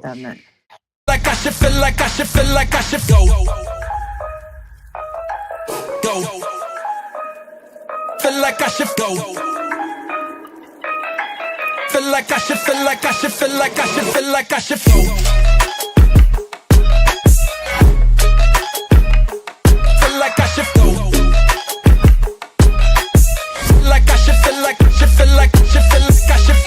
that meant. Like I should feel like I should feel like I should go. Go. Feel like I should go. Feel like I should feel like I should feel like I should feel like I should go. Feel like I should go. Like I should feel like I should feel like I should feel like I should.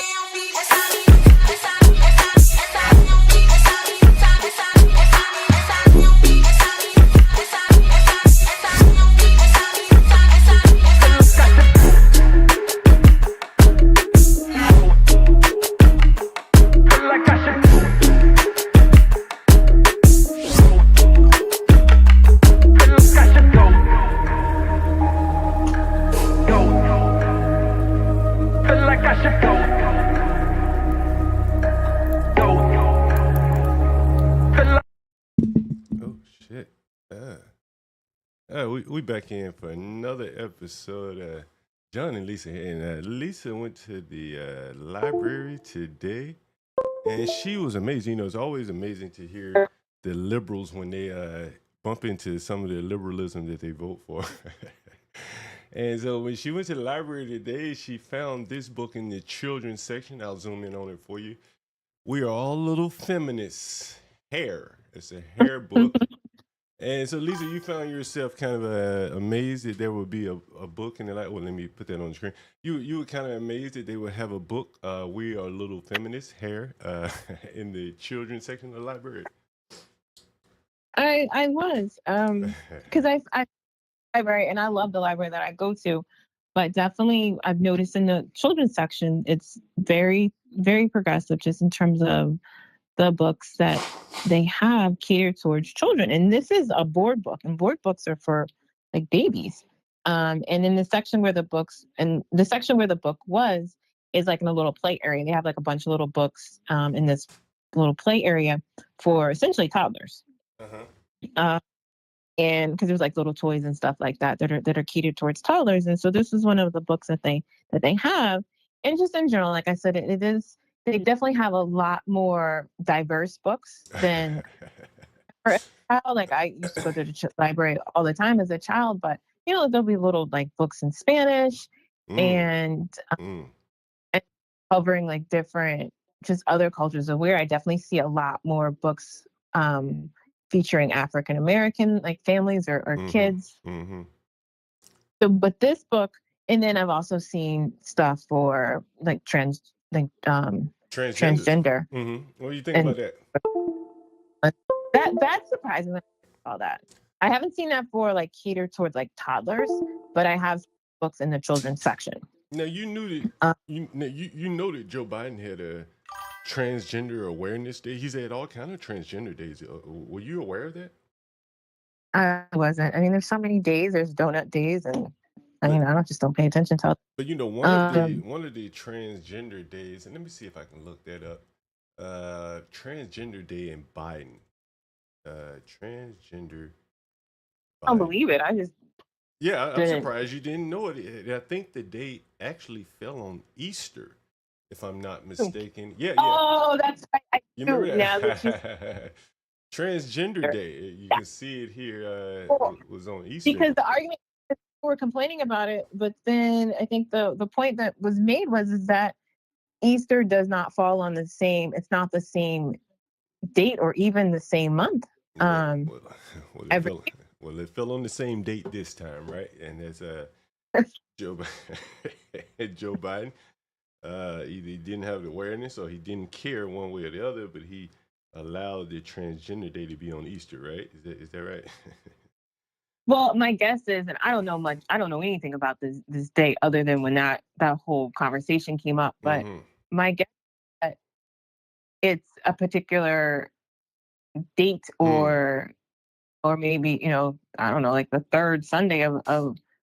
We back in for another episode. John and Lisa here, and Lisa went to the library today, and she was amazing. You know, it's always amazing to hear the liberals when they bump into some of the liberalism that they vote for. And so when she went to the library today, she found this book in the children's section. I'll zoom in on it for you. We Are All Little Feminists. Hair. It's a hair book. And so, Lisa, you found yourself kind of amazed that there would be a book in the library. Well, let me put that on the screen. You were kind of amazed that they would have a book, We Are Little Feminists, Hair, in the children's section of the library. I was, because I library, and I love the library that I go to, but definitely I've noticed in the children's section, it's very, very progressive just in terms of the books that they have catered towards children. And this is a board book, and board books are for like babies. And in the section where the book was is like in a little play area. They have like a bunch of little books in this little play area for essentially toddlers. And because there's like little toys and stuff like that are catered towards toddlers. And so this is one of the books that they have. And just in general, like I said, it is. They definitely have a lot more diverse books than for a child. Like I used to go to the library all the time as a child, but you know, there'll be little like books in Spanish and covering like different, just other cultures of where I definitely see a lot more books featuring African American like families or kids. So, but this book, and then I've also seen stuff for like transgender. What do you think about that? That's surprising when I saw that. I haven't seen that for like catered towards like toddlers, but I have books in the children's section. Now you knew that you know that Joe Biden had a transgender awareness day. He's had all kind of transgender days. Were you aware of that? I wasn't. I mean, there's so many days. There's donut days, and I mean, I don't pay attention to it. But you know, one of the transgender days, and let me see if I can look that up. Transgender day in Biden. Transgender. I don't believe it. I'm surprised you didn't know it. I think the date actually fell on Easter, if I'm not mistaken. Yeah. Oh, that's right. You remember that? Transgender day. You can see it here. It was on Easter. Because the argument were complaining about it, but then I think the point that was made was that Easter does not fall on the same. It's not the same date or even the same month. It fell on the same date this time, right? And it's Joe Biden. He didn't have the awareness, or he didn't care one way or the other, but he allowed the transgender day to be on Easter, right? Is that right? Well, my guess is, and I don't know much. I don't know anything about this day other than when that whole conversation came up. But my guess is that it's a particular date, or maybe, you know, I don't know, like the third Sunday of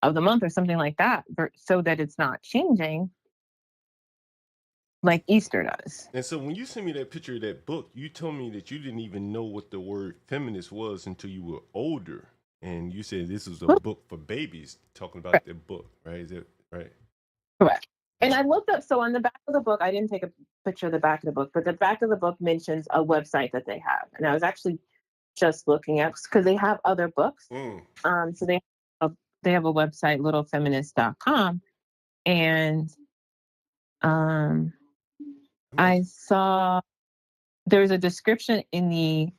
the month or something like that, so that it's not changing like Easter does. And so when you sent me that picture of that book, you told me that you didn't even know what the word feminist was until you were older. And you said this was a book for babies, talking about the book, right? Is it right? Correct. And I looked up, so on the back of the book, I didn't take a picture of the back of the book, but the back of the book mentions a website that they have, and I was actually just looking at because they have other books. So they have a website, littlefeminist.com, and I saw there's a description in the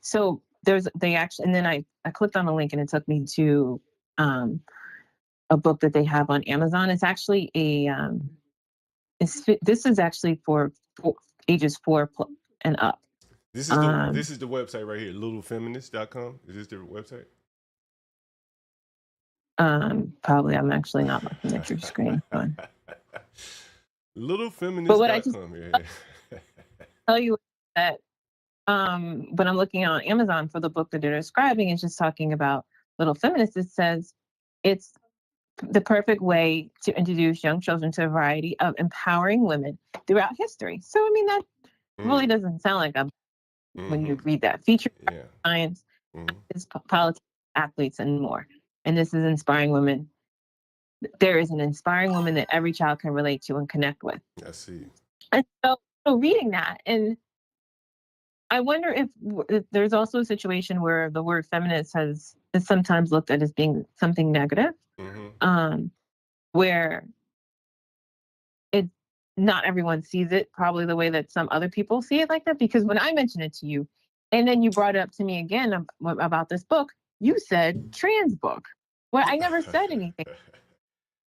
and then I clicked on a link and it took me to a book that they have on Amazon. It's actually this is actually for ages 4 and up. This is the website right here, littlefeminist.com. Is this the website? Probably. I'm actually not looking at your screen. Littlefeminist.com. Tell you that when I'm looking on Amazon for the book that they're describing, it's just talking about Little Feminist. It says it's the perfect way to introduce young children to a variety of empowering women throughout history. So, I mean, that really doesn't sound like when you read that. Feature science, politics, athletes, and more. And this is inspiring women. There is an inspiring woman that every child can relate to and connect with. I see. And so reading that, and I wonder if there's also a situation where the word feminist is sometimes looked at as being something negative, where not everyone sees it probably the way that some other people see it like that. Because when I mentioned it to you, and then you brought it up to me again about this book, you said trans book. Well, I never said anything.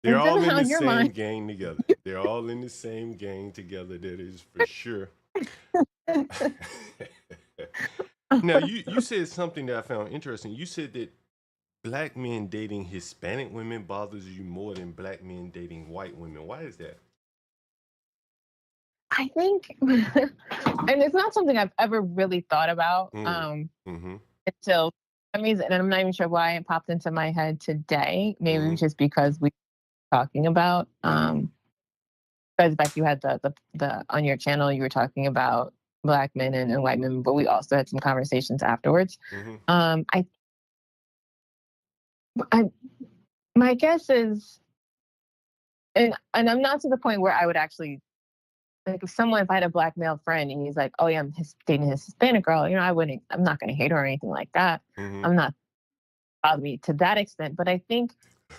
They're all in the same gang together. They're all in the same gang together. That is for sure. Now, you said something that I found interesting. You said that black men dating Hispanic women bothers you more than black men dating white women. Why is that? I think, and it's not something I've ever really thought about until some reason, and I'm not even sure why it popped into my head today. Maybe just because we were talking about, because back you had the on your channel, you were talking about black men and white men, but we also had some conversations afterwards. My guess is, and I'm not to the point where I would actually, like, if I had a black male friend and he's like, oh yeah, I'm dating his Hispanic girl, I'm not going to hate her or anything like that. I'm not bother me to that extent, but I think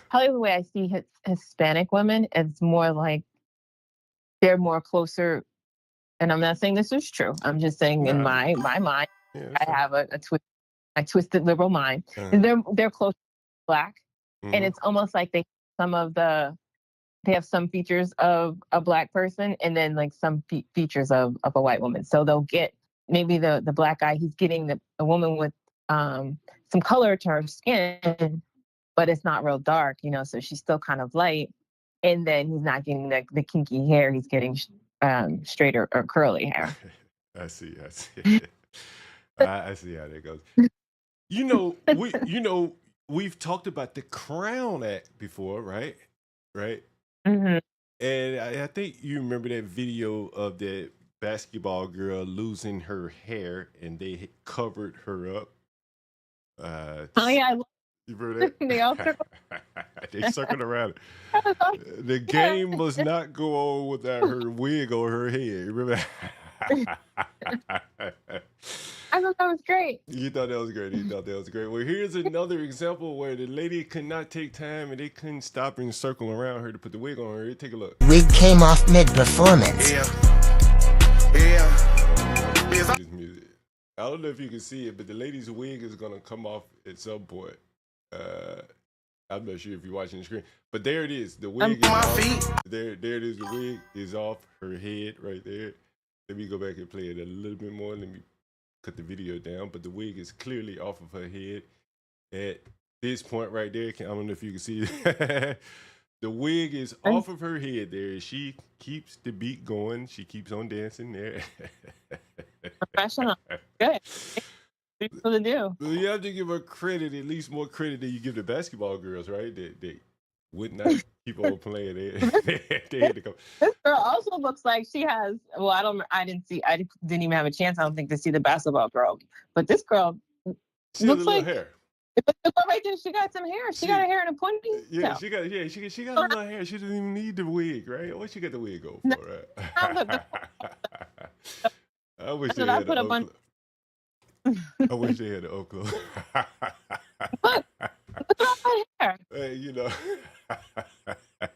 probably the way I see Hispanic women is more like they're more closer. And I'm not saying this is true. I'm just saying in my mind, I have a twisted liberal mind, and they're close to black, and it's almost like they have some features of a black person, and then like some features of a white woman. So they'll get maybe the black guy, he's getting a woman with some color to her skin, but it's not real dark, so she's still kind of light. And then he's not getting the kinky hair; he's getting straight or curly hair. I see. I see how that goes. We've talked about the Crown Act before, right? Right. And I think you remember that video of that basketball girl losing her hair, and they covered her up. Oh yeah, you remember that? They all circled. They circled around it. The game must not go on without her wig on her head. Remember? I thought that was great. You thought that was great. Well, here's another example where the lady could not take time and they couldn't stop and circle around her to put the wig on her. Take a look. Wig came off mid-performance. This music. I don't know if you can see it, but the lady's wig is going to come off at some point. I'm not sure if you're watching the screen, but there it is. The wig is off. There it is. The wig is off her head right there. Let me go back and play it a little bit more. Let me cut the video down, but the wig is clearly off of her head at this point right there. I don't know if you can see it. The wig is off of her head there. She keeps the beat going. She keeps on dancing there. Professional. Good. People to do. Well, you have to give her credit, at least more credit than you give the basketball girls, right? They would not keep on playing. They had to go. This girl also looks like she has. Well, I didn't even have a chance. I don't think to see the basketball girl, but this girl she looks like hair. But look right there, she got some hair. She got her hair in a ponytail. Yeah, she got a little hair. She doesn't even need the wig, right? What she got the wig go No, for, right? I wish that's they what I had the put up on. I wish they had the Oakland. Look at all that hair. Hey,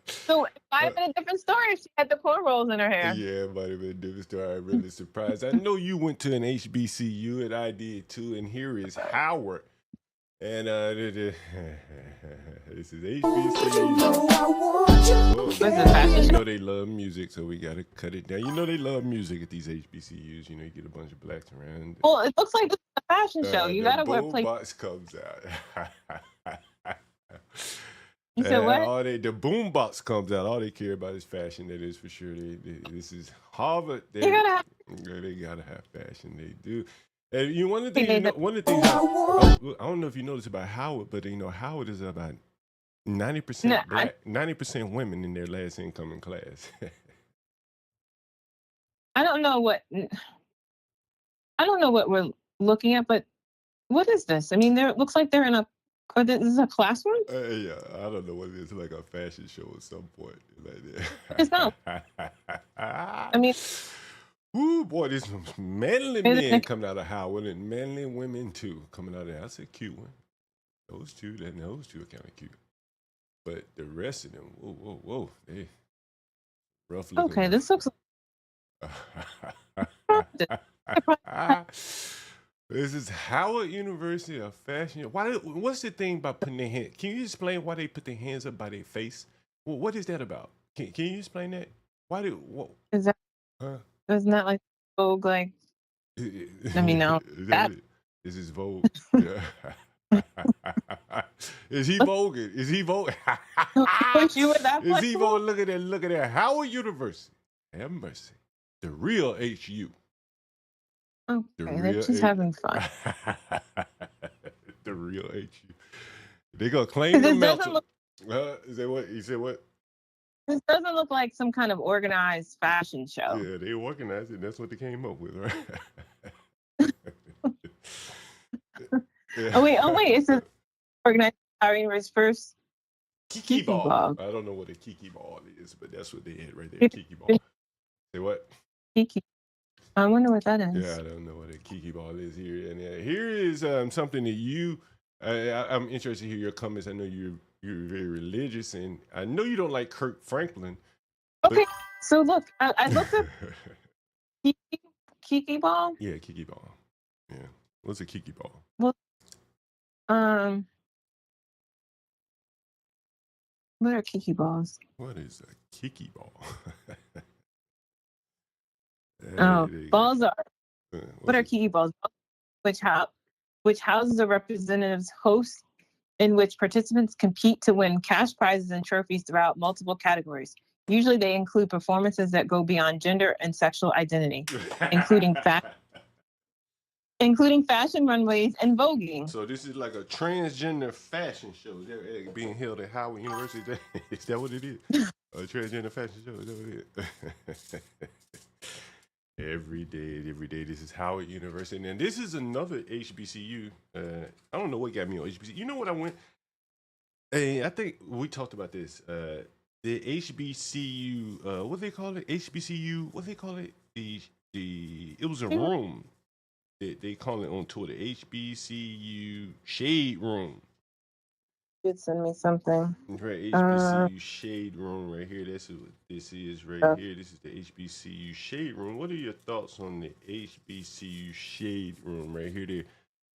So it might have been a different story if she had the cornrows in her hair. Yeah, it might have been a different story. I'm really surprised. I know you went to an HBCU, and I did too. And here is Howard. And this is HBCU. You know they love music, so we gotta cut it down. You know they love music at these HBCUs. You know, you get a bunch of blacks around. Well, it looks like this is a fashion show. You gotta wear boom box comes out. You said what? The boom box comes out. All they care about is fashion. That is for sure. This is Harvard. They gotta have fashion. They do. And one of the things, I don't know if you noticed about Howard, but Howard is about 90% black, 90% women in their last incoming class. I don't know what we're looking at, but what is this? I mean, it looks like they're in a. This is a classroom? Yeah, I don't know what it is. Like a fashion show at some point. Like that. It's not. I mean. Ooh, boy, this manly men coming out of Howard and manly women too coming out of there. That's a cute one. Those two are kind of cute. But the rest of them, whoa, they rough looking. Okay, this looks This is Howard University of Fashion. What's the thing about putting their hands? Can you explain why they put their hands up by their face? Well, what is that about? Can you explain that? Is that? Isn't that like Vogue? Like, I mean, no. This is Vogue. Yeah. Is he voguing? Is he voguing? Is he voguing? Look at that. Howard University. Have mercy. The real HU. Okay, they're just having fun. The real HU. They gonna claim the mantle. Is that what? You said what? This doesn't look like some kind of organized fashion show. Yeah, they organized it. That's what they came up with, right? Yeah. Oh wait! It says organized Howard University's first Kiki ball. I don't know what a Kiki ball is, but that's what they had right there. Kiki ball. Say what? Kiki. I wonder what that is. Yeah, I don't know what a Kiki ball is here. And here is something that I'm interested to hear your comments. I know you're very religious, and I know you don't like Kirk Franklin. Okay, so look, I looked up Kiki ball. Yeah, Kiki ball. Yeah, what's a Kiki ball? Well, what are Kiki balls? What is a Kiki ball? Balls are. What are Kiki balls? Which houses a representative's host, in which participants compete to win cash prizes and trophies throughout multiple categories. Usually, they include performances that go beyond gender and sexual identity, including fashion runways and voguing. So this is like a transgender fashion show being held at Howard University. Is that what it is? A transgender fashion show? Is that what it is? Every day. This is Howard University. And this is another HBCU. I don't know what got me on HBCU. You know what I went? Hey, I think we talked about this. The HBCU, what they call it? HBCU, what they call it? It was a room. They call it on tour the HBCU Shade Room. You did send me something. Right, HBCU Shade Room right here. This is what this is right here. This is the HBCU Shade Room. What are your thoughts on the HBCU Shade Room right here?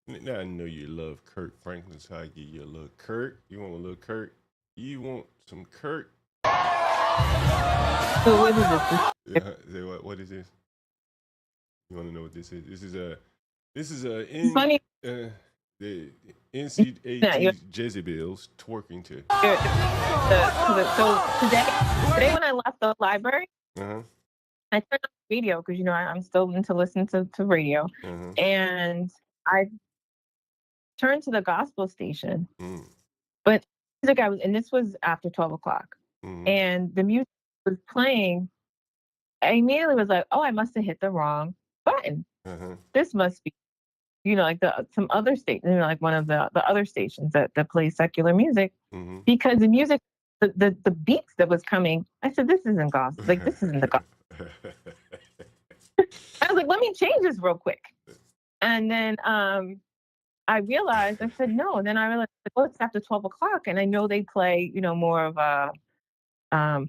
Now I know you love Kirk Franklin, so I give you a little Kirk. You want a little Kirk? You want some Kirk? So what is this? What is this? You want to know what this is? This is a funny. The NCAA Jezebels twerking to. So today when I left the library, I turned on the radio because I'm still into listening to radio, and I turned to the gospel station, but the music and this was after 12 o'clock, and the music was playing. I immediately was like, "Oh, I must have hit the wrong button. This must be like some other station, like one of the other stations that play secular music, because the music, the beats that was coming, I said, this isn't gospel. Like, this isn't the gospel. I was like, let me change this real quick. And then I realized, I said, no. And then I realized, oh, it's after 12 o'clock. And I know they play, more of a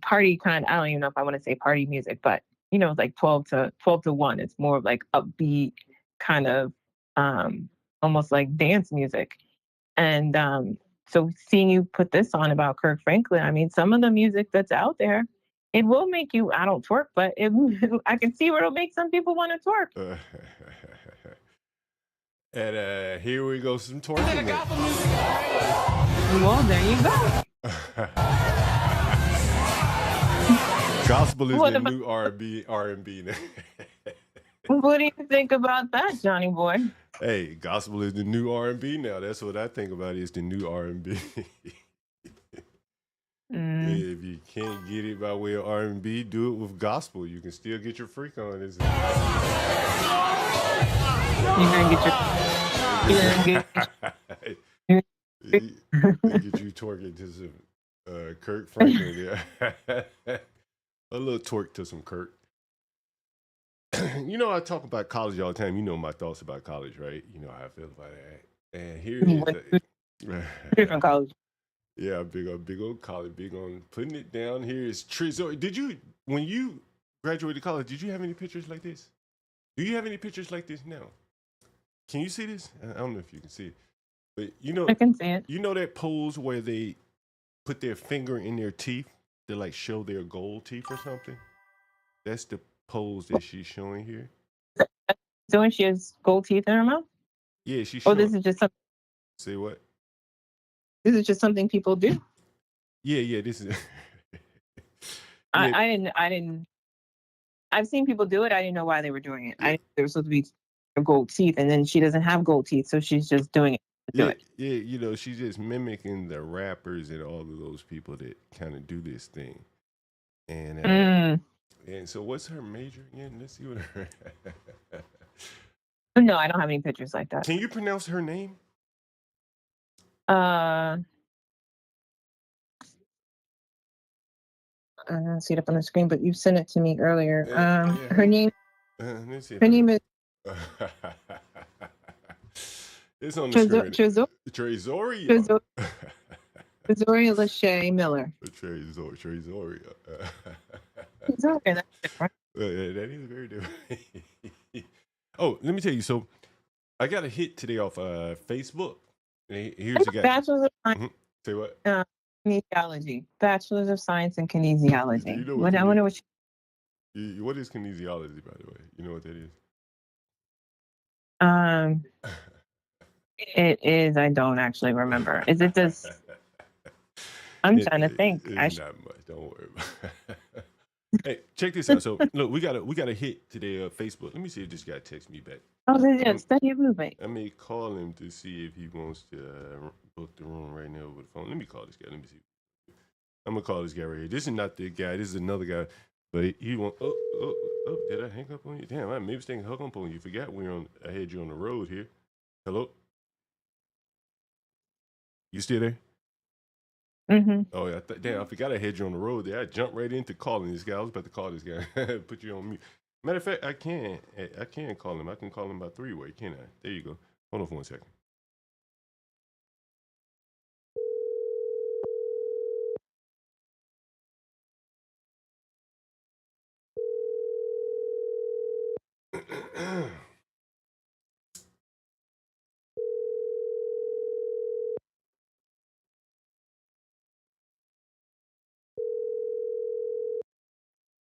party kind. I don't even know if I want to say party music, but, it's like 12 to 1. It's more of like upbeat kind of almost like dance music. And so seeing you put this on about Kirk Franklin, I mean, some of the music that's out there, it will make you, I don't twerk, but I can see where it'll make some people want to twerk. And here we go, some twerking. Well, there you go. Gospel is the new R&B now. What do you think about that, Johnny boy? Hey, gospel is the new R&B now. That's what I think about. It's the new R&B. If you can't get it by way of R&B, do it with gospel. You can still get your freak on. You're gonna get you twerking to some Kirk Franklin. Yeah, a little twerk to some Kirk. I talk about college all the time. You know my thoughts about college, right? You know how I feel about that. And here is different college. Yeah, big old college, big on putting it down. Here is Trezor. When you graduated college, did you have any pictures like this? Do you have any pictures like this now? Can you see this? I don't know if you can see it, but I can see it. You know that pose where they put their finger in their teeth to like show their gold teeth or something? That's the pose that she's showing here. So when she has gold teeth in her mouth? Yeah, she's showing. Oh, this is just something. Say what? This is just something people do. Yeah, this is. I didn't. I've seen people do it. I didn't know why they were doing it. They were supposed to be gold teeth, and then she doesn't have gold teeth, so she's just doing it. Yeah, she's just mimicking the rappers and all of those people that kind of do this thing. And so, what's her major again? Let's see what her. No, I don't have any pictures like that. Can you pronounce her name? I don't see it up on the screen, but you sent it to me earlier. Her name. Her name is. It's on the screen. Trezoria Lachey Miller. Trezoria. Okay, that's different. That is very different. Oh, let me tell you. So, I got a hit today off Facebook. Here's the guy. Bachelor's of Science. Say what? Kinesiology. Bachelor's of Science in Kinesiology. You know what what is kinesiology, by the way? You know what that is? It is. I don't actually remember. Is it this? I'm trying to think. It's not much. Don't worry about it. Hey, check this out. So look, we got a hit today on Facebook. Let me see if this guy texts me back. Oh, yeah, study of movement. I may call him to see if he wants to book the room right now over the phone. Let me call this guy. Let me see. I'm gonna call this guy right here. This is not the guy. This is another guy. But he won't. Oh! Did I hang up on you? Damn, I maybe staying hung up on you. Forgot I had you on the road here. Hello. You still there? Mm-hmm. Oh yeah. Damn, I forgot I had you on the road there. I jumped right into calling this guy. I was about to call this guy. Put you on mute. Matter of fact, I can call him. I can call him by 3-way, can't I? There you go. Hold on for 1 second.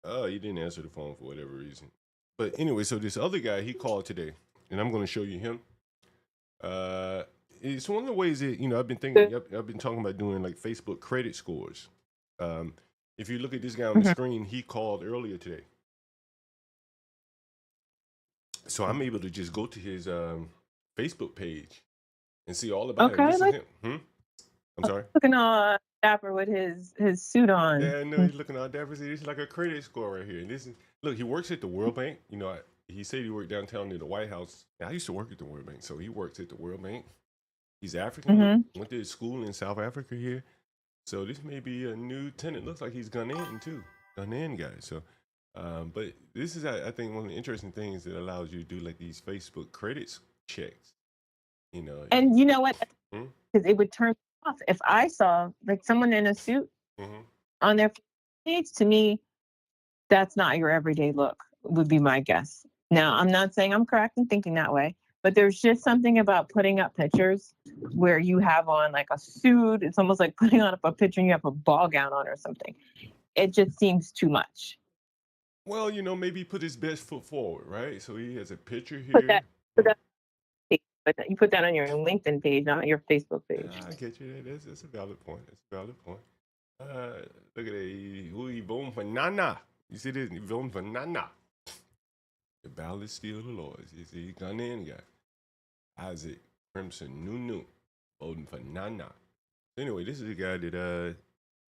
Oh, he didn't answer the phone for whatever reason. But anyway, so this other guy, he called today, and I'm going to show you him. It's one of the ways that, I've been thinking, I've been talking about doing like Facebook credit scores. If you look at this guy on the screen, he called earlier today. So I'm able to just go to his Facebook page and see all about it. This is him. I'm sorry? Looking all dapper with his suit on. Yeah, I know he's looking all dapper. See, this is like a credit score right here. And look, he works at the World Bank. he said he worked downtown near the White House. I used to work at the World Bank, so he works at the World Bank. He's African. Went to school in South Africa here. So this may be a new tenant. Looks like he's Ghanaian too. Ghanaian guy. So, but this is, I think, one of the interesting things that allows you to do like these Facebook credits checks. You know. And you know what? Because it would turn off if I saw like someone in a suit on their page. To me, that's not your everyday look. Would be my guess. Now, I'm not saying I'm correct in thinking that way, but there's just something about putting up pictures where you have on like a suit. It's almost like putting on a picture and you have a ball gown on or something. It just seems too much. Well, you know, maybe put his best foot forward, right? So he has a picture here. You put that on your LinkedIn page, not your Facebook page. I get you. That's a valid point. That's a valid point. Look at that. Who he voting for? Nana. You see this? He voting for Nana. The ballot still the Lord's. You see, Ghanaian guy. Isaac Crimson Nunu voting for Nana. Anyway, this is a guy that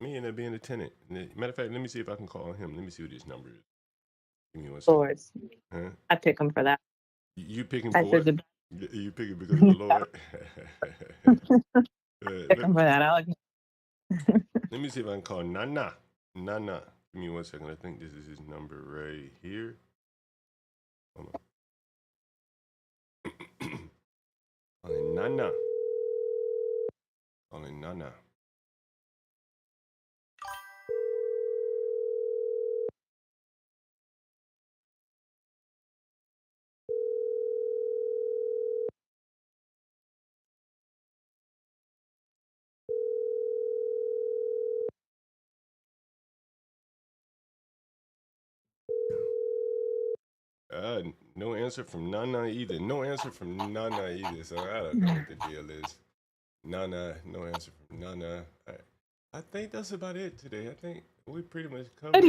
me end up being a tenant. Matter of fact, let me see if I can call him. Let me see what his number is. Give me one second. Lords. Huh? I pick him for that. You pick him for what? You pick it because of the Lord? Pick him for that. Let me see if I can call Nana. Nana. Give me one second. I think this is his number right here. Hold on. Calling Nana. Calling Nana. No answer from Nana either. No answer from Nana either. So I don't know what the deal is. Nana, no answer from Nana. I think that's about it today. I think we pretty much covered.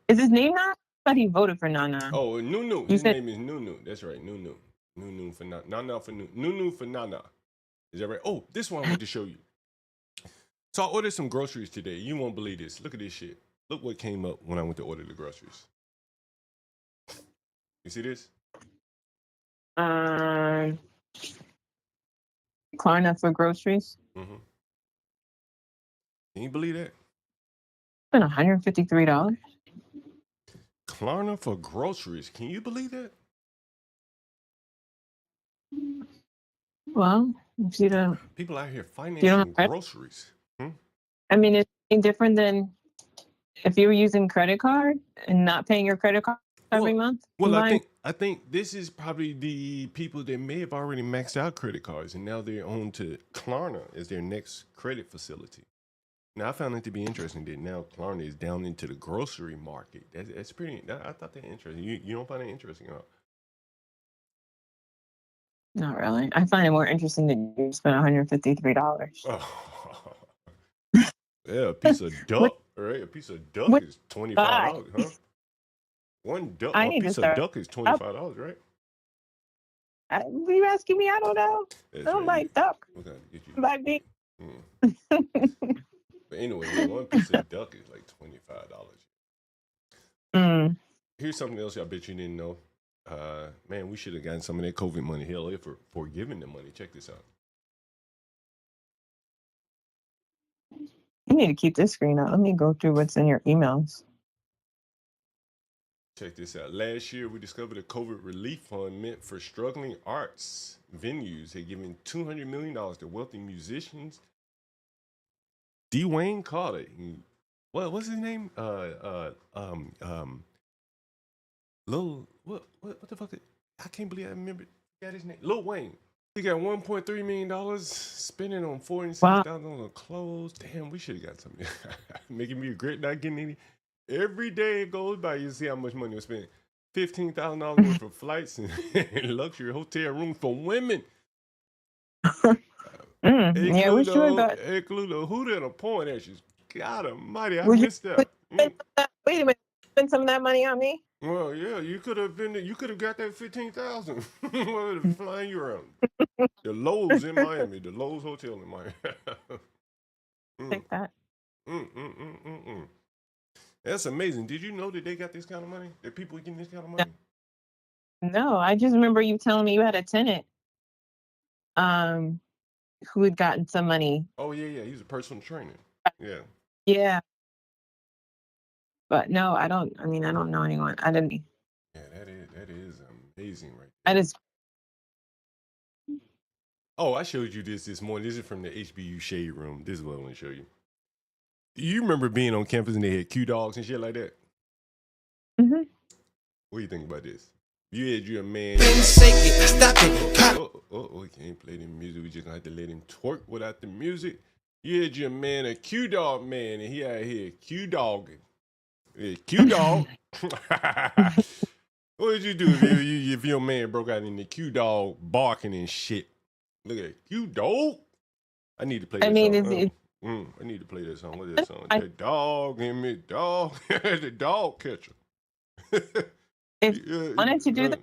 Is his name not? I thought he voted for Nana. Oh, Nunu. His name is Nunu. That's right, Nunu. Nunu for Nana. Nana for Nunu. Nunu for Nana. Is that right? Oh, this one I want to show you. So I ordered some groceries today. You won't believe this. Look at this shit. Look what came up when I went to order the groceries. You see this? Klarna for groceries. Mm-hmm. Can you believe that? It's been $153. Klarna for groceries. Can you believe that? Well, if you don't, people out here financing groceries. I mean, it's different than if you were using credit card and not paying your credit card every month. Well, I think this is probably the people that may have already maxed out credit cards and now they're on to Klarna as their next credit facility. Now, I found it to be interesting that now Klarna is down into the grocery market. That's pretty. I thought that interesting. You don't find it interesting, huh? Not really. I find it more interesting that you spent $153. Oh. Yeah, a piece of duck, right? A piece of duck is $25, huh? One duck, a piece of duck is $25, right? Were you asking me? I don't know. I don't like duck. Okay, get you. Like me. But anyway, yeah, one piece of duck is like $25. Here's something else I bet you didn't know. Man, we should have gotten some of that COVID money. Hell, for giving the money. Check this out. You need to keep this screen out. Let me go through what's in your emails. Check this out. Last year, we discovered a COVID relief fund meant for struggling arts venues had given $200 million to wealthy musicians. Dwayne Carter. What's his name? Lil, what the fuck? I can't believe I remember. Got his name. Lil Wayne. He got $1.3 million spending on $46,000 on clothes. Damn, we should have got something. Making me regret not getting any. Every day it goes by, you see how much money was spent. $15,000 worth of flights and luxury hotel rooms for women. Yeah, we should have. Include a hoot and a point at you. God almighty, I missed that. Wait a minute. Spend some of that money on me? Well, yeah, you could have got that $15,000 flying you around. The Lowe's in Miami, the Lowe's Hotel in Miami. Take that. That's amazing. Did you know that they got this kind of money? That people are getting this kind of money? No, I just remember you telling me you had a tenant who had gotten some money. Oh, yeah. He's a personal trainer. Yeah. Yeah. But no, I don't know anyone. I didn't. Yeah, that is amazing right I there. just. Oh, I showed you this morning. This is from the HBU Shade Room. This is what I want to show you. You remember being on campus and they had Q dogs and shit like that? Mm-hmm. What do you think about this? You a man. Stop it. We can't play the music. We just gonna have to let him twerk without the music. You had your man, a Q dog man, and he out here Q dogging. Yeah, Q dog. What would you do if your man broke out in the Q dog barking and shit? Look at it. Q dog. I need to play that song. I need to play that song. What is that song? The dog in me, dog. The dog catcher. If you wanted to do that,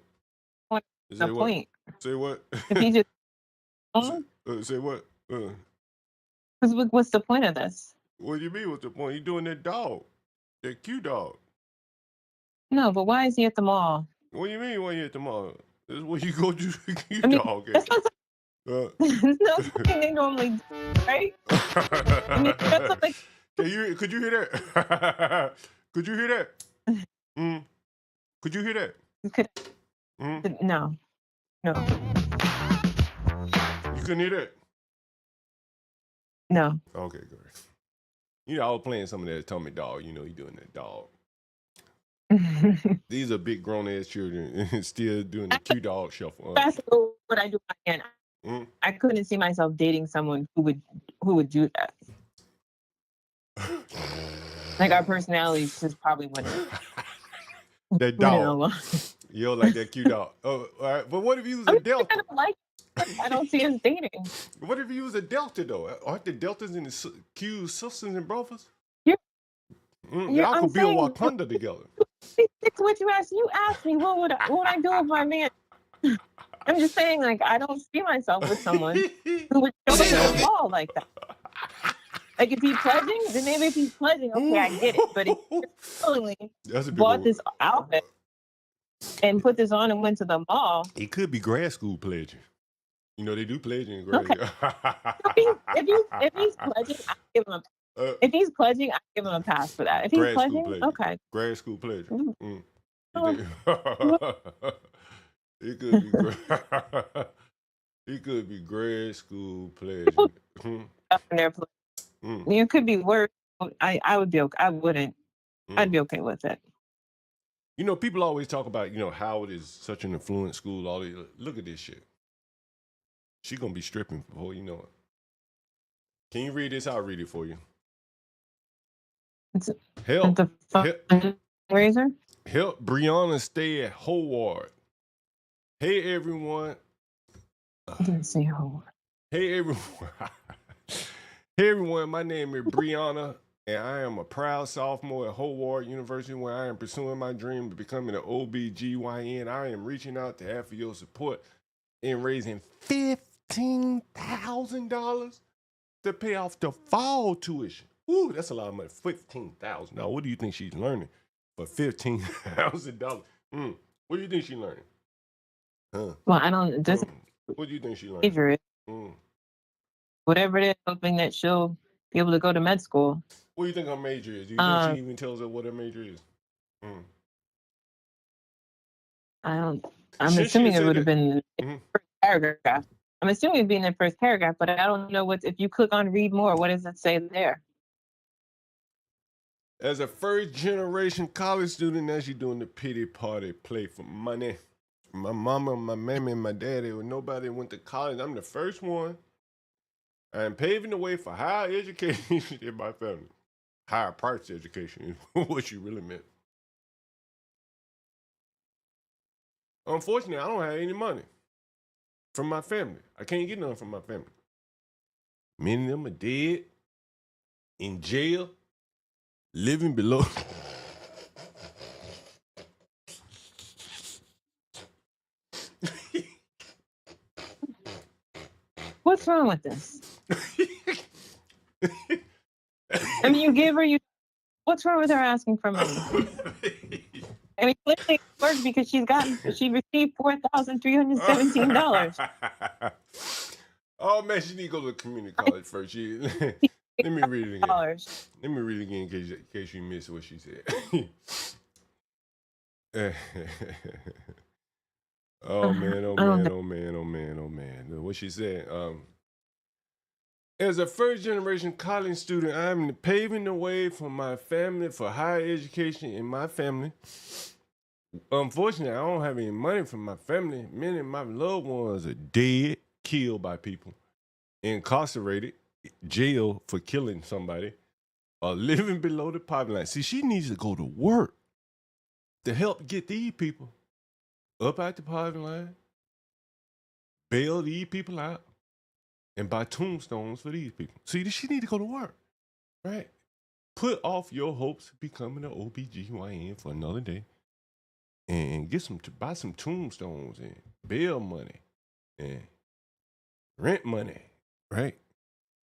what's the point? Say what? If you just say what? Because what's the point of this? What do you mean? What's the point? You doing that dog, that Q dog? No, but why is he at the mall? What do you mean? Why you at the mall? This is where you go do the Q dog. That's not something they normally do, right? I mean, that's something. Could you hear that? Could you hear that? Could you hear that? No. You couldn't hear that? No. Okay, good. You know, I was playing some of that Tommy Dog. You know, he doing that dog. These are big grown ass children and still doing the Q dog shuffle. That's what I do again. I couldn't see myself dating someone who would do that. Like our personalities just probably wouldn't. That dog. You don't like that Q dog. Oh, all right. But what if you was a Delta? I don't like it. I don't see us dating. What if you was a Delta though? Aren't the Deltas and the Q's sisters and brothers? Y'all could build Wakanda together. It's what you asked. You asked me what would I do with my man. I'm just saying, like, I don't see myself with someone who would show up at all like that. Like, if he's pledging, then maybe if he's pledging, okay, I get it. But if he willingly bought this outfit and put this on and went to the mall, it could be grad school pledging. You know, they do pledging in grad school. If he's pledging, I give him a. If he's pledging, I give him a pass for that. If he's pledging, okay. Grad school pledging. It could be. It could be grad school pledging. It could be worse. I would be okay. I wouldn't. I'd be okay with it. You know, people always talk about, you know, Howard is such an influent school. All these, look at this shit. She gonna be stripping before you know it. Can you read this? I'll read it for you. Help Brianna stay at Howard. Hey everyone. I didn't say Howard. Hey everyone. Hey everyone, my name is Brianna, and I am a proud sophomore at Howard University, where I am pursuing my dream of becoming an OBGYN. I am reaching out to ask for your support in raising $15,000 to pay off the fall tuition. Ooh, that's a lot of money. $15,000. Now, what do you think she's learning for $15,000? What do you think she's learning? Huh? Well, I don't. What do you think she's learning? Whatever it is, hoping that she'll be able to go to med school. What do you think her major is? Do you think she even tells her what her major is? I don't. I'm assuming it would have been in the first paragraph. I'm assuming it'd be in the first paragraph, but I don't know if you click on read more, what does it say there? As a first-generation college student, as you doing the pity party play for money. My mama, my mammy, and my daddy, nobody went to college. I'm the first one. I'm paving the way for higher education in my family. Higher price education is what she really meant. Unfortunately, I don't have any money from my family. I can't get none from my family. Many of them are dead, in jail, living below. What's wrong with this? I mean, you give her, what's wrong with her asking for money? I mean, work because she received $4,317. Oh man, she need to go to community college first. Let me read it again. Let me read it again in case you missed what she said. Oh man, oh man, oh man, oh man, oh man. What she said. As a first-generation college student, I'm paving the way for my family for higher education in my family. Unfortunately, I don't have any money from my family. Many of my loved ones are dead, killed by people, incarcerated, jailed for killing somebody, or living below the poverty line. See, she needs to go to work to help get these people up out the poverty line, bail these people out, and buy tombstones for these people. See, she need to go to work, right? Put off your hopes of becoming an OBGYN for another day and buy some tombstones and bail money and rent money, right?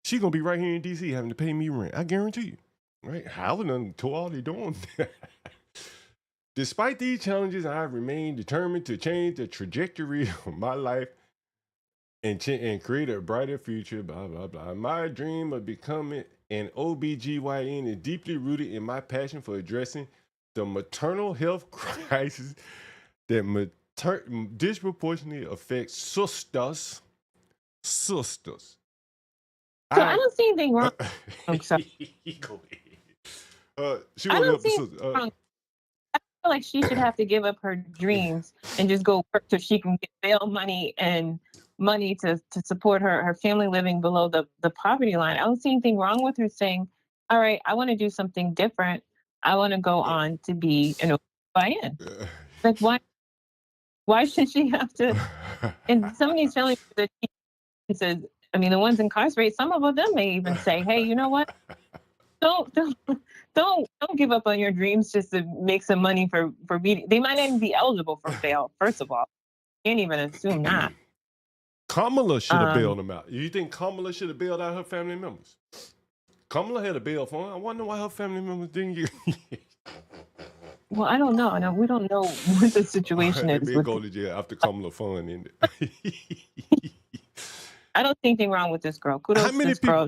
She gonna be right here in DC having to pay me rent. I guarantee you, right? Howard done tore all they doing. Despite these challenges, I remain determined to change the trajectory of my life and create a brighter future, blah, blah, blah. My dream of becoming an OBGYN is deeply rooted in my passion for addressing the maternal health crisis that disproportionately affects sisters. So I don't see anything wrong. I'm sorry. She I don't see wrong. I feel like she should have to give up her dreams and just go work so she can get bail money and money to support her family living below the poverty line. I don't see anything wrong with her saying, all right, I want to do something different. I want to go on to be an OBGYN. Like, why should she have to? And some of these families that she says, I mean, the ones incarcerated, some of them may even say, hey, you know what? Don't give up on your dreams just to make some money for meeting. They might not even be eligible for bail, first of all. Can't even assume that. Kamala should have bailed them out. You think Kamala should have bailed out her family members? Kamala had a bail fund. I wonder why her family members didn't get. Well, I don't know. No, we don't know what the situation is. They'll go to jail after Kamala fund ended. I don't see anything wrong with this girl. Kudos to this girl.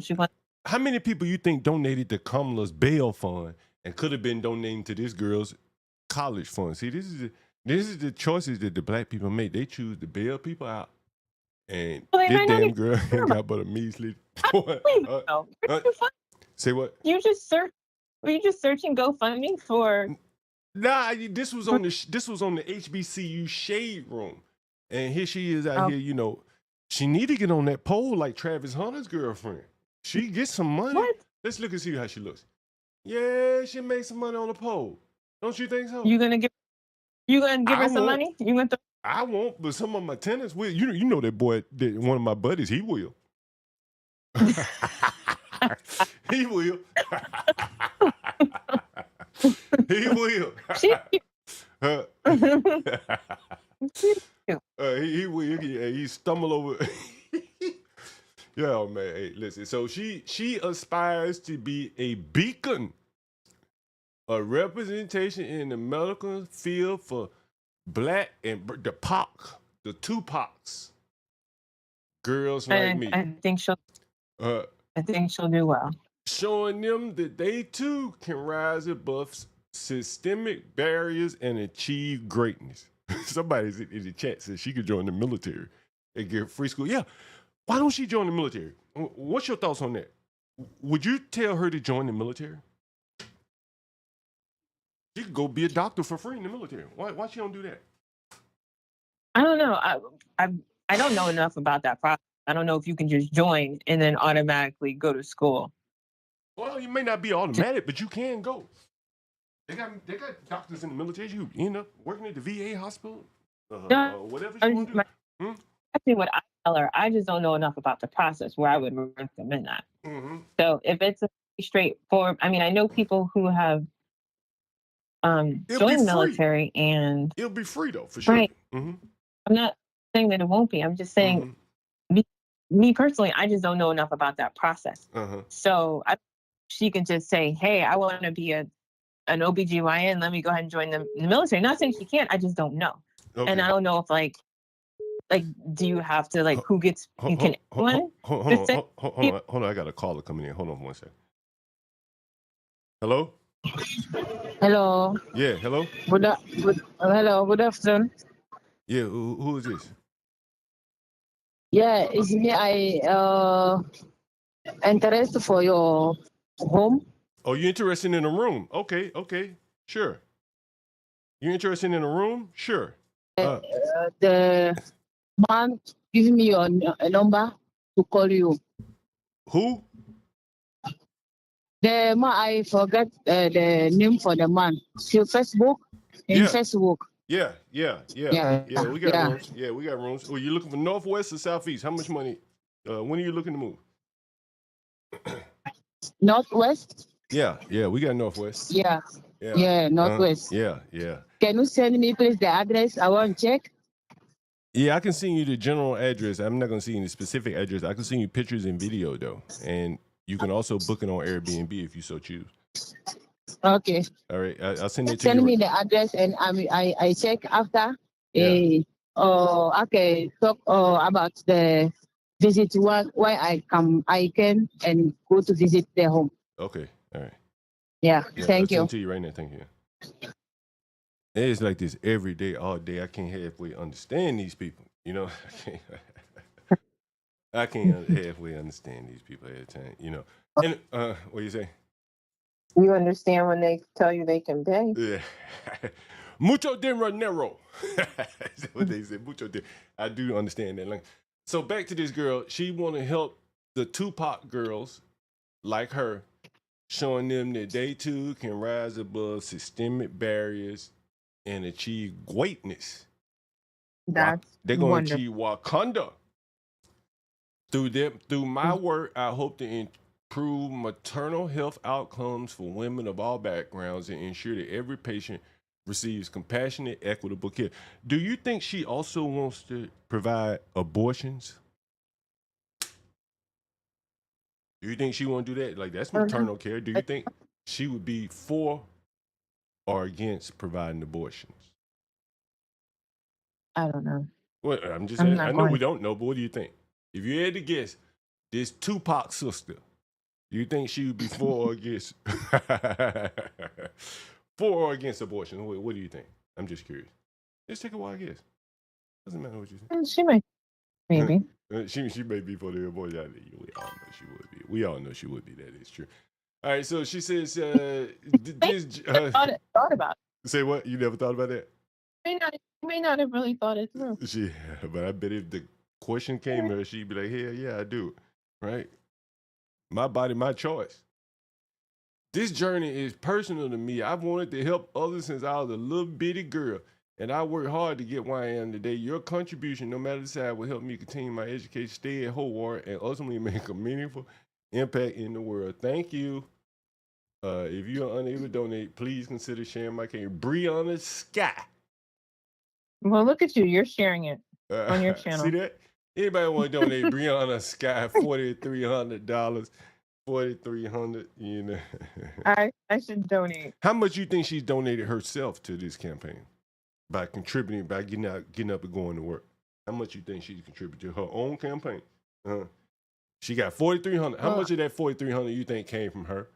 How many people you think donated to Kamala's bail fund and could have been donating to this girl's college fund? See, this is the choices that the black people make. They choose to bail people out. And this damn girl ain't got but a measly. Say what? Were you just searching GoFundMe for? Nah, this was on the HBCU shade room, and here she is out here. You know, she need to get on that pole like Travis Hunter's girlfriend. She gets some money. What? Let's look and see how she looks. Yeah, she makes some money on the pole. Don't you think so? You gonna give her some money? I won't, but some of my tenants will. You know that boy, one of my buddies, he will. He will. He will. He will. He stumble over. Yeah, man. Hey, listen. So she aspires to be a beacon, a representation in the medical field for Black and the two Pocs, girls like me. I think she'll do well. Showing them that they too can rise above systemic barriers and achieve greatness. Somebody in the chat says she could join the military and get free school. Yeah, why don't she join the military? What's your thoughts on that? Would you tell her to join the military? She could go be a doctor for free in the military. Why she don't do that? I don't know. I don't know enough about that process. I don't know if you can just join and then automatically go to school. Well, it may not be automatic, but you can go. They got doctors in the military who end up working at the VA hospital, whatever she want to do. Actually, what I tell her, I just don't know enough about the process where I would recommend that. Mm-hmm. So if it's a straightforward, I mean, I know people who have joined the military and it'll be free though, for sure. Right. Mm-hmm. I'm not saying that it won't be. I'm just saying, me personally, I just don't know enough about that process. So she can just say, hey, I want to be a an OBGYN, let me go ahead and join the military. Not saying she can't, I just don't know. Okay. And I don't know if like do you have to like who gets you can hold on. I got a caller coming in. Hold on 1 second. Hello? Hello. Yeah, hello? Hello, good afternoon. Yeah, who is this? Yeah, it's me. I interested for your home. Oh, you interested in a room? Okay, sure. You interested in a room? Sure. The man giving me a number to call you. Who? The man, I forgot the name for the man. See Facebook? In Facebook. Yeah. We got rooms. Yeah, we got rooms. Oh, you looking for Northwest or Southeast? How much money? When are you looking to move? Northwest? Yeah, we got Northwest. Yeah, Northwest. Yeah. Can you send me please the address? I want to check. Yeah, I can send you the general address. I'm not going to send you the specific address. I can send you pictures and video, though. And you can also book it on Airbnb if you so choose. Okay. All right. I'll send it to you. Send me you. the address and I check after. Yeah. Okay, talk about the visit why I can and go to visit their home. Okay. All right. Yeah, I'll thank you. send it to you right now. Thank you. It's like this every day, all day. I can't halfway understand these people. You know, I can't halfway understand these people at a time. You know, and what do you say? You understand when they tell you they can pay? Yeah. Mucho dinero. That's what they say. Mucho dinero. I do understand that language. So back to this girl. She want to help the Tupac girls like her, showing them that they too can rise above systemic barriers and achieve greatness. That's they're going to achieve Wakanda. Through my work, I hope to improve maternal health outcomes for women of all backgrounds and ensure that every patient receives compassionate, equitable care. Do you think she also wants to provide abortions? Do you think she want to do that? Like, that's maternal care. Do you think she would be for or against providing abortions? I don't know. Well, I'm just saying, I know we don't know, but what do you think? If you had to guess, this Tupac sister, do you think she would be for or against for or against abortion? What do you think? I'm just curious. Just take a wild guess. Doesn't matter what you think. She might, maybe. she may be for the abortion. We all know she would be. We all know she would be. That is true. All right. So she says, thought about it. Say what? You never thought about that? You may not have really thought it through. But I bet if the question came to her, she'd be like, hell yeah, I do. Right? My body, my choice. This journey is personal to me. I've wanted to help others since I was a little bitty girl, and I worked hard to get where I am today. Your contribution, no matter the size, will help me continue my education, stay at Howard, and ultimately make a meaningful impact in the world. Thank you. If you are unable to donate, please consider sharing my cake. Brianna Sky. Well, look at you. You're sharing it on your channel. See that? Anybody want to donate Brianna Sky $4,300? 4,300, you know. I should donate. How much you think she's donated herself to this campaign by contributing, by getting up and going to work? How much you think she's contributed to her own campaign? She got 4,300. How much of that 4,300 you think came from her?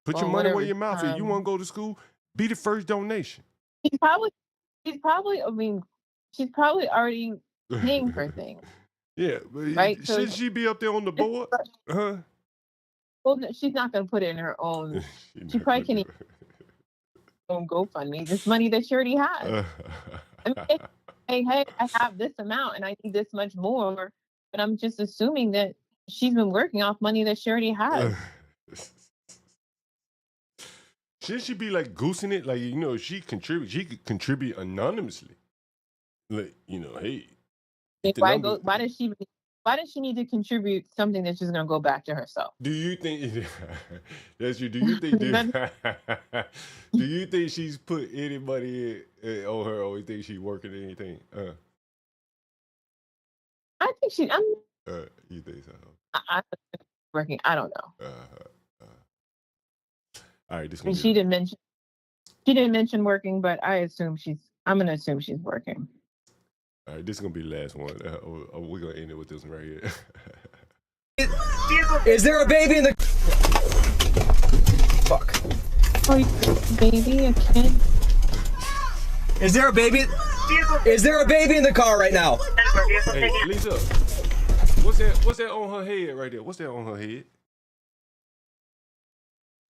Put your money where your mouth is. You want to go to school? Be the first donation. She's probably. I mean, she's probably already paying for things. Yeah, right. Should she be up there on the board? Well, she's not going to put it in her own. she probably can own GoFundMe. This money that she already has. I mean, hey, I have this amount and I need this much more, but I'm just assuming that she's been working off money that she already has. Should she be like goosing it? Like, you know, she could contribute anonymously. Like, you know, hey. Why does she need to contribute something that's just going to go back to herself? Do you think that's you? Do you think do you think she's put any money on her, or you think she's working anything? I think she. You think so? I'm working. I don't know. All right, this And she didn't mention working, but I'm gonna assume she's working. All right, this is gonna be the last one. We're gonna end it with this one right here. Is there a baby in the... Fuck. Oh, baby, a kid. Is there a baby? Is there a baby in the car right now? Hey, Lisa, what's that on her head right there? What's that on her head?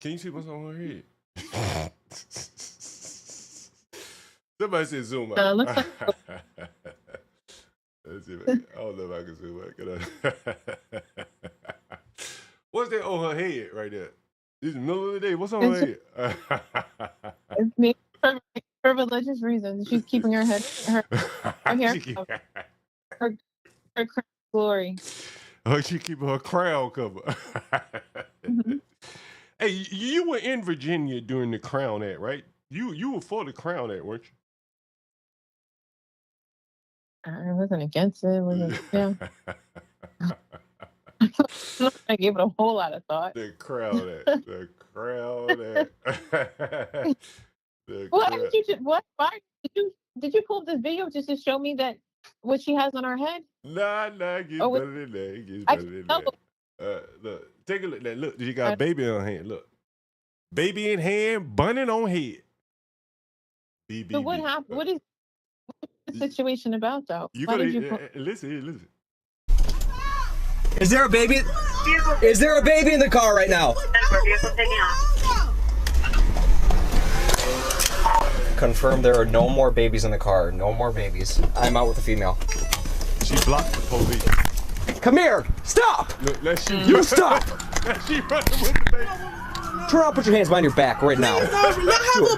Can you see what's on her head? Somebody said zoom out. Looks like Let's see, I don't know if I can zoom out. What's that on her head right there? This is the middle of the day. What's on her head? It's me for religious reasons. She's keeping her head, her hair, her crown glory. Oh, she keeping her crown covered. Mm-hmm. Hey, you were in Virginia during the Crown Act, right? You were for the Crown Act, weren't you? I wasn't against it. Yeah. I gave it a whole lot of thought. The Crown Act. The Crown Act. What Why did you pull up this video just to show me that what she has on her head? Nah, it gets better than that. It gets better than that. Look, take a look at that. Look, you got a baby on hand. Look. Baby in hand, bunny on head. BBB. So what happened? What is the situation about, though? You gotta listen. Is there a baby? Is there a baby in the car right now? Confirm there are no more babies in the car. No more babies. I'm out with the female. She blocked the police. Come here! Stop! Look, You stop! She running with the baby. Turn around, put your hands behind your back right now. I have an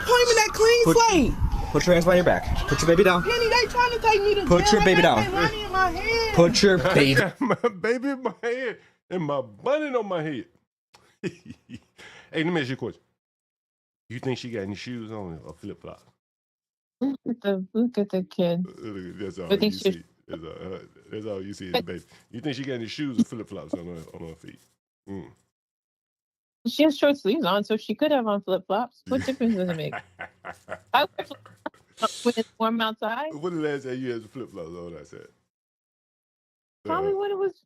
appointment at Clean Slate. Put your hands behind your back. Put your baby down. Penny, they trying to take me to Put jail. your baby They got down. my money in my hand. Put your baby. My baby in my head and my bunny on my head. Hey, let me ask you a question. You think she got any shoes on or flip flops? Look at the kid. That's all I think you see. That's all you see is the baby. You think she got any shoes or flip flops on her feet? Mm. She has short sleeves on, so she could have on flip flops. What difference does it make? I wear flip-flops when it's warm outside. When the last time you had flip flops on? I said. Probably when it was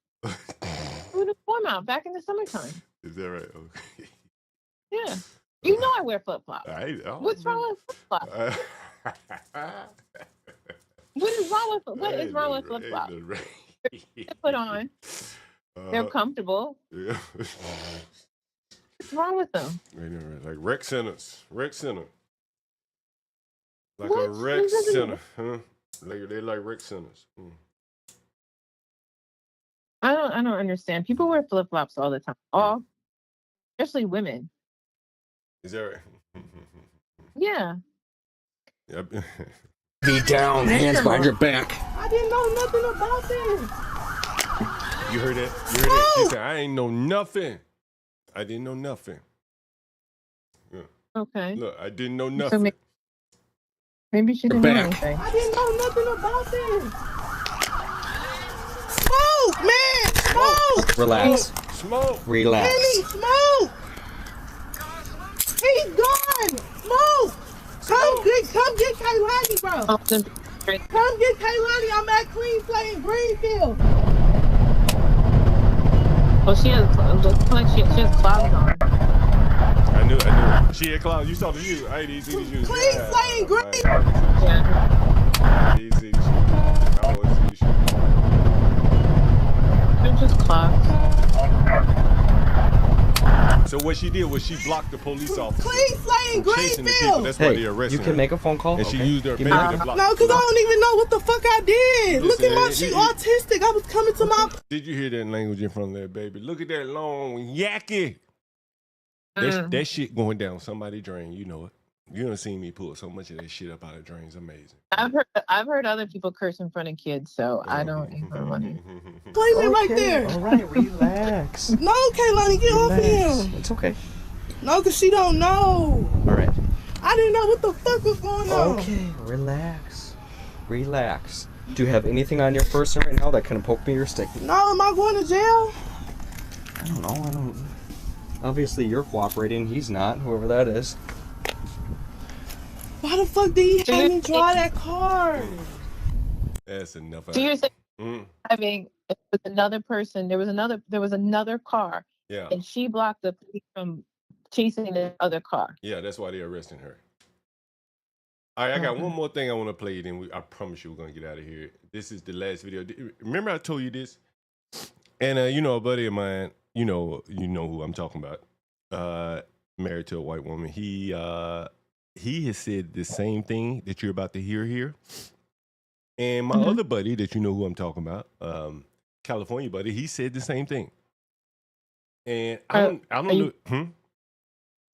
warm out back in the summertime. Is that right? Okay. Yeah, you know I wear flip flops. What's wrong with flip flops? What is wrong with flip flops? They put on. They're comfortable. Yeah. What's wrong with them? Like rec centers. Like What? a rec center, huh? They like rec centers. Mm. I don't understand. People wear flip flops all the time. Especially women. Is that right? Yeah. Yep. Be down, hands behind your back. I didn't know nothing about this. You heard that? She said, I ain't know nothing. I didn't know nothing. Yeah. Okay. Look, I didn't know nothing. So maybe she didn't know anything. I didn't know nothing about this. Smoke, man, smoke. Relax. Smoke. Relax. Penny, smoke. He's gone. Smoke. Come get Kylie, bro. Come get Kylie. I'm at Clean Slate in Greenfield. Well, she has clouds on. I knew. She had clouds. You saw the shoes. I ain't even see the shoes. Clean Slate in Greenfield. Yeah. I didn't see the shoes. I always see the shoes. They're just clouds. So what she did was she blocked the police officer Clean Slate in from chasing the people. Greenfield. That's why Hey, they arrested you can her. make a phone call. And she Okay. used her Give baby me- to block. No, because I don't even know what the fuck I did. Look at my, she autistic. I was coming to my... Did you hear that language in front of that baby? Look at that long yacky. That shit going down somebody's drain. You know it. You done seen me pull so much of that shit up out of drains. Amazing. I've heard other people curse in front of kids, so I don't even want to. Blame it right there. All right, relax. No, Kaylani, get off him. It's okay. No, because she don't know. All right. I didn't know what the fuck was going on. Okay, relax. Relax. Do you have anything on your person right now that can poke me or stick me? No, am I going to jail? I don't know. Obviously, you're cooperating. He's not, whoever that is. Why the fuck did he have me drive that car? That's enough. So you're saying having with another person, there was another car. Yeah. And she blocked the police from chasing the other car. Yeah, that's why they're arresting her. All right, I got one more thing I want to play, then I promise you we're going to get out of here. This is the last video. Remember I told you this? And, you know, a buddy of mine, you know who I'm talking about, married to a white woman. He has said the same thing that you're about to hear here. And my other buddy that you know who I'm talking about, California buddy, he said the same thing. And I don't know.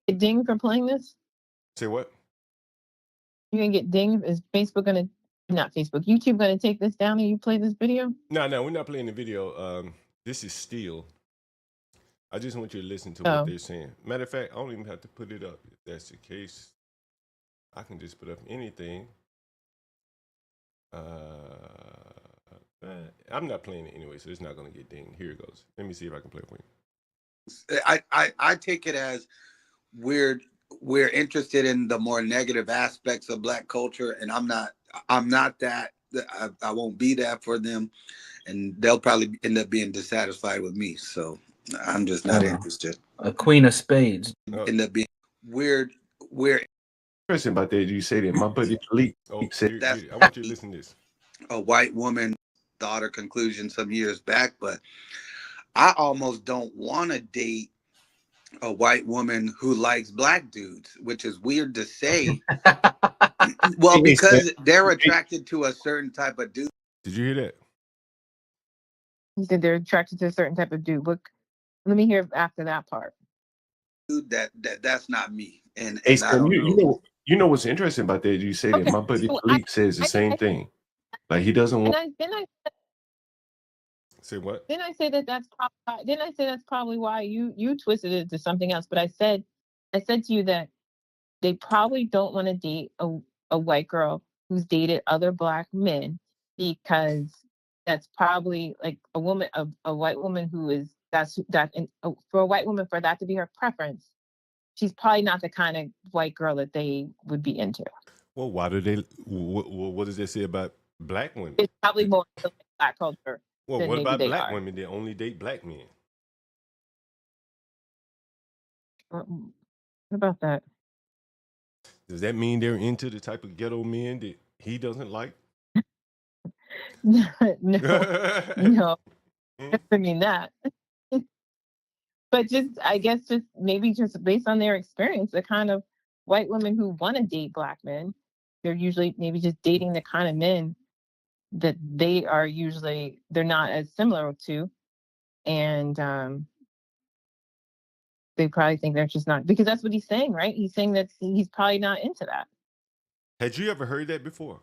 Get dinged for playing this? Say what? You're going to get dinged? Is Facebook going to, not Facebook, YouTube going to take this down and you play this video? No, we're not playing the video. This is still. I just want you to listen to what they're saying. Matter of fact, I don't even have to put it up. If that's the case, I can just put up anything. I'm not playing it anyway, so it's not going to get dinged. Here it goes. Let me see if I can play it for you. I take it as we're interested in the more negative aspects of Black culture, and I'm not that. I won't be that for them, and they'll probably end up being dissatisfied with me. So I'm just not interested. A queen of spades. End up being weird. Question about that, you say that my buddy KyleeCTCross said that. I want you to listen to this. A white woman thought her conclusion some years back, but I almost don't want to date a white woman who likes Black dudes, which is weird to say. Well, because they're attracted to a certain type of dude. Did you hear that? You said they're attracted to a certain type of dude. Look, let me hear after that part. Dude, that's not me. And hey, I don't know. You know what's interesting about that? You say that my buddy KyleeCTCross says the same thing. Like he doesn't want. Say what? Didn't I say that's probably why you twisted it to something else? But I said to you that they probably don't want to date a white girl who's dated other Black men, because that's probably like a white woman who is for a white woman, for that to be her preference, she's probably not the kind of white girl that they would be into. Well, why do they? What does they say about Black women? It's probably more like Black culture. Well, what about Black women? They only date Black men. What about that? Does that mean they're into the type of ghetto men that he doesn't like? No. I mean that. But I guess maybe based on their experience, the kind of white women who want to date Black men, they're usually maybe just dating the kind of men that they're not as similar to. And they probably think they're just not, because that's what he's saying, right? He's saying that he's probably not into that. Had you ever heard that before?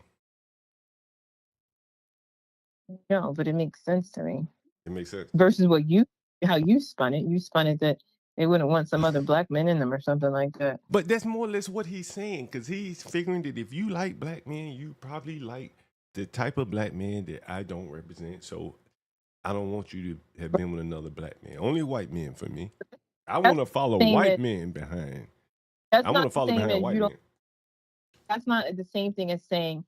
No, but it makes sense to me. It makes sense. Versus how you spun it. You spun it that they wouldn't want some other Black men in them or something like that. But that's more or less what he's saying, because he's figuring that if you like Black men, you probably like the type of Black man that I don't represent. So I don't want you to have been with another Black man. Only white men for me. I want to follow white men behind. I want to follow behind white men. That's not the same thing as saying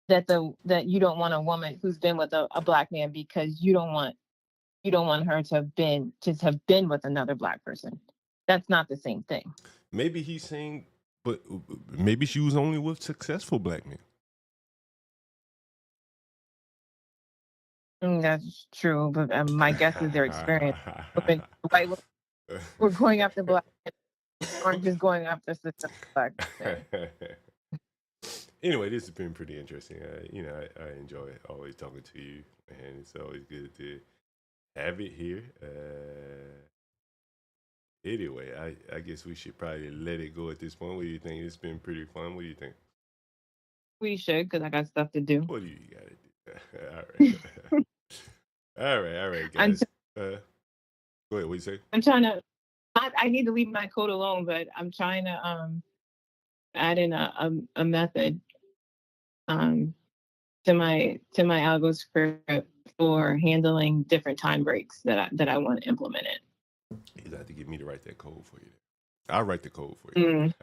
that you don't want a woman who's been with a Black man because you don't want her to have been with another Black person. That's not the same thing. Maybe he's saying, but maybe she was only with successful Black men. That's true, but my guess is their experience. We're going after Black men, aren't just going after Black men. Anyway, this has been pretty interesting. I enjoy always talking to you, and it's always good to have it here. Anyway, I guess we should probably let it go at this point. What do you think? It's been pretty fun. What do you think? We should, because I got stuff to do. What do you got to do? All right. All right, guys. Go ahead. What you say? I'm trying to. I need to leave my code alone, but I'm trying to add in a method to my algo script for handling different time breaks that I want to implement it. You got to get me to write that code for you. I'll write the code for you.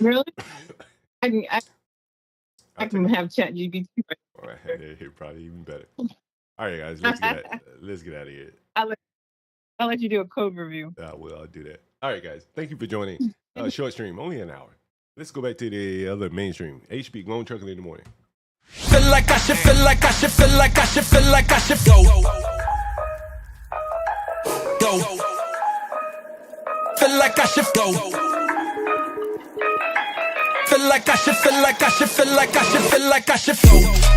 Really? I can have ChatGPT. All right, probably even better. All right, guys, let's get out of here. I'll let you do a code review. I'll do that. All right, guys, thank you for joining. Short stream, only an hour. Let's go back to the other mainstream. HB, Glowing Trucker in the morning. Feel like I should, feel like I should, feel like I should, feel like I should go. Go. Feel like I should go. Feel like I should, feel like I should, feel like I should, feel like I should go.